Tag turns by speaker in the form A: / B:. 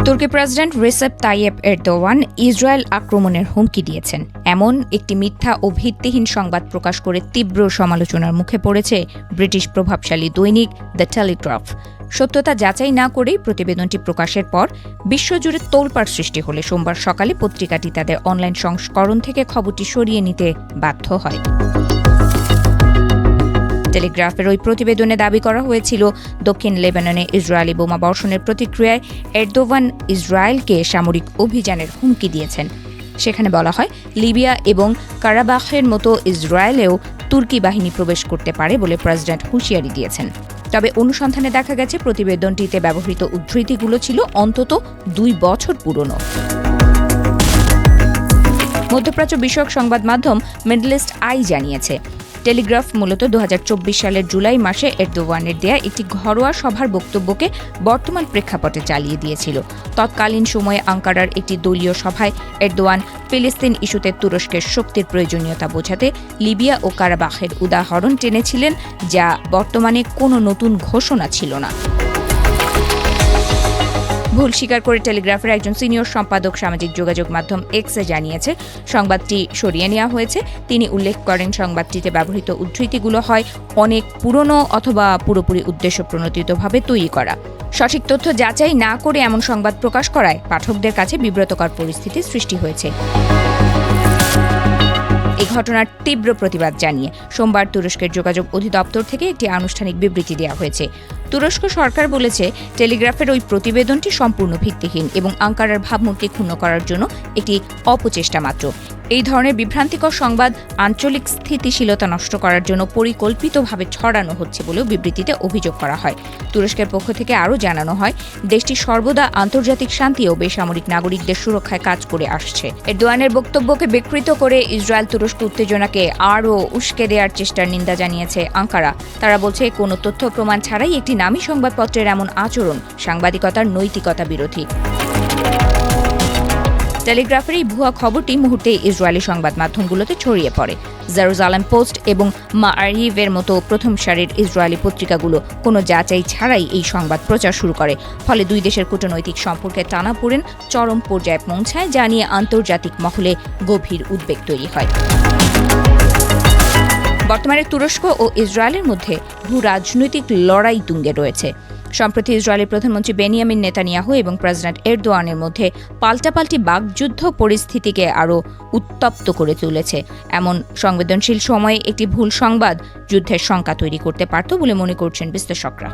A: তুর্কি president Recep Tayyip Erdogan Israel আক্রমণের হুমকি দিয়েছেন এমন একটি মিথ্যা ও ভিত্তিহীন সংবাদ প্রকাশ করে তীব্র সমালোচনার মুখে পড়েছে ব্রিটিশ প্রভাবশালী দৈনিক দ্য টেলিগ্রাফ। সত্যতা যাচাই না করেই প্রতিবেদনটি প্রকাশের পর বিশ্বজুড়ে তোলপাড় সৃষ্টি হলে সোমবার সকালে পত্রিকাটি তাদের অনলাইন সংস্করণ থেকে খবরটি সরিয়ে নিতে বাধ্য হয়। টেলিগ্রাফের ওই প্রতিবেদনে দাবি করা হয়েছিল, দক্ষিণ লেবাননে ইসরায়েলি বোমা বর্ষণের প্রতিক্রিয়ায় এরদোয়ান ইসরায়েলকে সামরিক অভিযানের হুমকি দিয়েছেন। সেখানে বলা হয়, লিবিয়া এবং কারাবাখের মতো ইসরায়েলেও তুর্কি বাহিনী প্রবেশ করতে পারে বলে প্রেসিডেন্ট হুঁশিয়ারি দিয়েছেন। তবে অনুসন্ধানে দেখা গেছে প্রতিবেদনটিতে ব্যবহৃত উদ্ধৃতিগুলো ছিল অন্তত 2 বছর পুরনো। মধ্যপ্রাচ্য বিষয়ক সংবাদ মাধ্যম মিডল ইস্ট আই জানিয়েছে, টেলিগ্রাফ মূলত 2024 সালের জুলাই মাসে এরদোয়ানের দেয়া একটি ঘরোয়া সভার বক্তব্যকে বর্তমান প্রেক্ষাপটে চালিয়ে দিয়েছিল। তৎকালীন সময়ে আঙ্কারার একটি দলীয় সভায় এরদোয়ান ফিলিস্তিন ইস্যুতে তুরস্কের শক্তির প্রয়োজনীয়তা বোঝাতে লিবিয়া ও কারাবাখের উদাহরণ টেনেছিলেন, যা বর্তমানে কোনো নতুন ঘোষণা ছিল না। ভুল স্বীকার করে টেলিগ্রাফের একজন সিনিয়র সম্পাদক সামাজিক যোগাযোগ মাধ্যম এক্সে জানিয়েছে, সংবাদটি সরিয়ে নেওয়া হয়েছে। তিনি উল্লেখ করেন, সংবাদটিতে ব্যবহৃত উদ্ধৃতিগুলো হয় অনেক পুরনো অথবা পুরোপুরি উদ্দেশ্যপ্রণোদিতভাবে তৈরি করা। সঠিক তথ্য যাচাই না করে এমন সংবাদ প্রকাশ করায় পাঠকদের কাছে বিব্রতকর পরিস্থিতি সৃষ্টি হয়েছে। এই ঘটনার তীব্র প্রতিবাদ জানিয়ে সোমবার তুরস্কের যোগাযোগ অধিদপ্তর থেকে একটি আনুষ্ঠানিক বিবৃতি দেওয়া হয়েছে। তুরস্ক সরকার বলেছে, টেলিগ্রাফের ওই প্রতিবেদনটি সম্পূর্ণ ভিত্তিহীন এবং আঙ্কারার ভাবমূর্তি ক্ষুণ্ণ করার জন্য একটি অপচেষ্টা মাত্র। এই ধরনের বিভ্রান্তিকর সংবাদ আঞ্চলিক স্থিতিশীলতা নষ্ট করার জন্য পরিকল্পিতভাবে ছড়ানো হচ্ছে বলেও বিবৃতিতে অভিযোগ করা হয়। তুরস্কের পক্ষ থেকে আরও জানানো হয়, দেশটি সর্বদা আন্তর্জাতিক শান্তি ও বেসামরিক নাগরিকদের সুরক্ষায় কাজ করে আসছে। এরদোয়ানের বক্তব্যকে বিকৃত করে ইসরায়েল তুরস্ক উত্তেজনাকে আরও উস্কে দেওয়ার চেষ্টার নিন্দা জানিয়েছে আঙ্কারা। তারা বলছে, কোনো তথ্য প্রমাণ ছাড়াই একটি নামী সংবাদপত্রের এমন আচরণ সাংবাদিকতার নৈতিকতা বিরোধী। টেলিগ্রাফের এই ভুয়া খবরটি মুহূর্তে ইসরায়েলি সংবাদ মাধ্যমগুলোতে ছড়িয়ে পড়ে। জেরুজালেম পোস্ট এবং মাআরিভের মতো প্রথম সারির ইসরায়েলি পত্রিকাগুলো কোনো যাচাই ছাড়াই এই সংবাদ প্রচার শুরু করে। ফলে দুই দেশের কূটনৈতিক সম্পর্কে টানাপোড়েন চরম পর্যায়ে পৌঁছায়, যা নিয়ে আন্তর্জাতিক মহলে গভীর উদ্বেগ তৈরি হয়। বর্তমানে তুরস্ক ও ইসরায়েলের মধ্যে ভূ রাজনৈতিক লড়াই তুঙ্গে রয়েছে। সম্প্রতি ইসরায়েলের প্রধানমন্ত্রী বেনিয়ামিন নেতানিয়াহু এবং প্রেসিডেন্ট এরদোয়ানের মধ্যে পাল্টাপাল্টি বাকযুদ্ধ পরিস্থিতিকে আরও উত্তপ্ত করে তুলেছে। এমন সংবেদনশীল সময়ে একটি ভুল সংবাদ যুদ্ধের শঙ্কা তৈরি করতে পারত বলে মনে করছেন বিশ্লেষকরা।